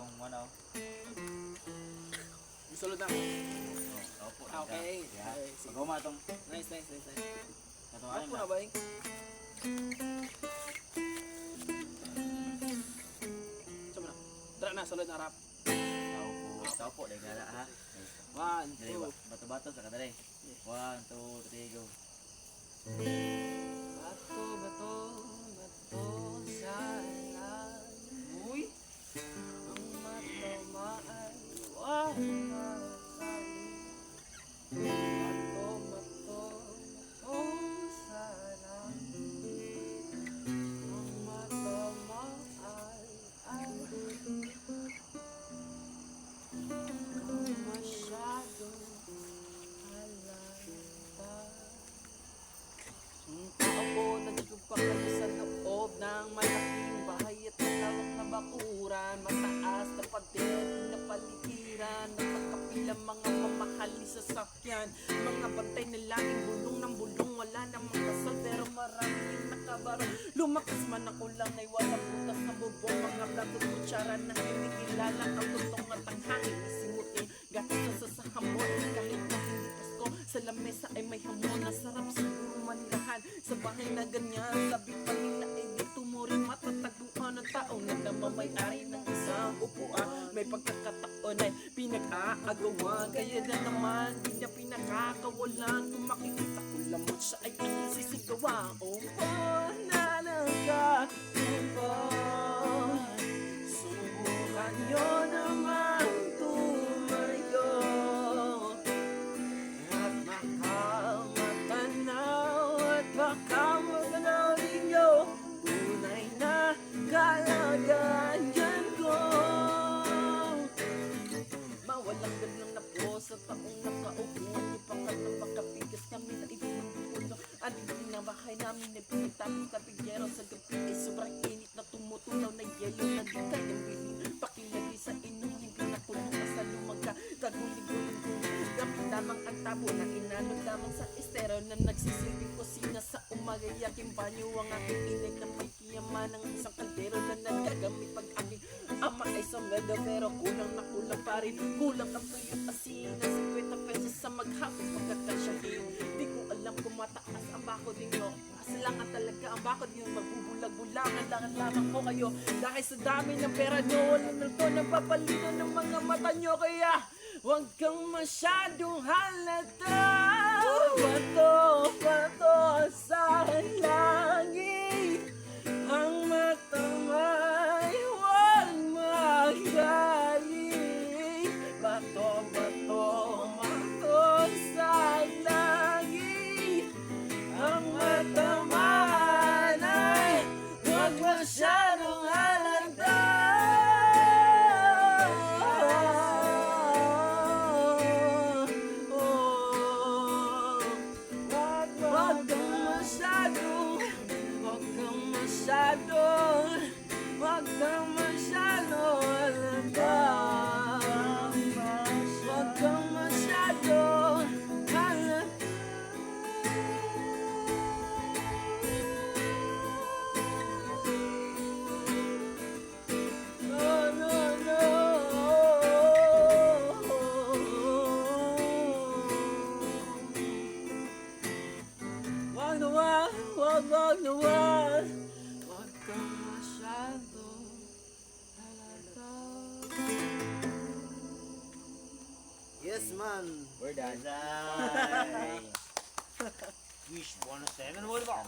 kung ano. Sulod na. Opo. Okay. Yeah. Okay, sige. Pag umatong. Nice. Katong Ako na ba eh? Saan mo na? Dara na, sulod na rap. Opo. Dahil gala ha. 1, Dali 2. ba? Bato-bato sa kadali. 1, 2, 3, go. Bato sa lalan. Uy! Ang matamaan, wala tayo. Bato sa lalan. Ang matamaan ay masyadong halata. Ako nagpapakayo sa loob ng malaking bahay at malawak na bakuran, mataas na pader, na paligiran, napagkapilang mga mamahali sa sakyan, mga bantay na laging bulong ng bulong, wala namang kasal pero maraming nakabarang. Lumakas man ako lang ay walang butas na bubong, mga plato at kutsara na hindi kilala, ang tutong at ang hangin isimutin, gatas na sa hamon, kahit na hindi Pasko, sa lamesa ay may hamon na sarap siguro manirahan, sa bahay na ganyan, sabi pa nila ay dito mo rin matataguan ng taong na namamay-ari ng isang upuan, may pagkakataon ay pinag-aagawan, kaya na naman di niya pinakakawalan, kung makikita ko lamot siya ay aking sisigawan. Na nagkatupan, subukan nyo naman tumayo at makamatanaw at baka maganaw ninyo tunay na kalagayan ko. Mawalang galang na po sa taong nakaupo, di pa ka na makapigas kami na ipinupulo. Aling na bahay namin ay pinitapos na pigyero sa gabi ay sobrang init na tumutunaw na yelo na di kayang bilhin. Pakilagay sa inyong hindi na tulungan sa lumagka tagulig-guling gamit lamang ang tabo na inalog lamang sa estero na nagsisilbing kusina sa umagayaking banyo. Ang aking inay na may kiyaman ng isang kaldero na nagagamit pag aking ama ay sombrero pero kulang na kulang pa rin. Kulang ang tuyo asin na 50 pesos sa maghapon pagkakasyahin. Di ko alam kung mataas ang bakod ninyo, kasalangan talaga ang bakod ninyo, magbubulag-bulangan lang lamang ko kayo dahil sa dami ng pera nyo, walang nalto ng papalino ng mga mata nyo, kaya huwag kang masyadong halata. Bato sa langit, ang matamay huwag magaling. Bato sa langit, ang matamaan ay huwag masyadong halata. Huwag kang masyado halata. Huwag kang masyado halata. Huwag kang masyado halata. Yes, man. We're done. Wish 107 what about?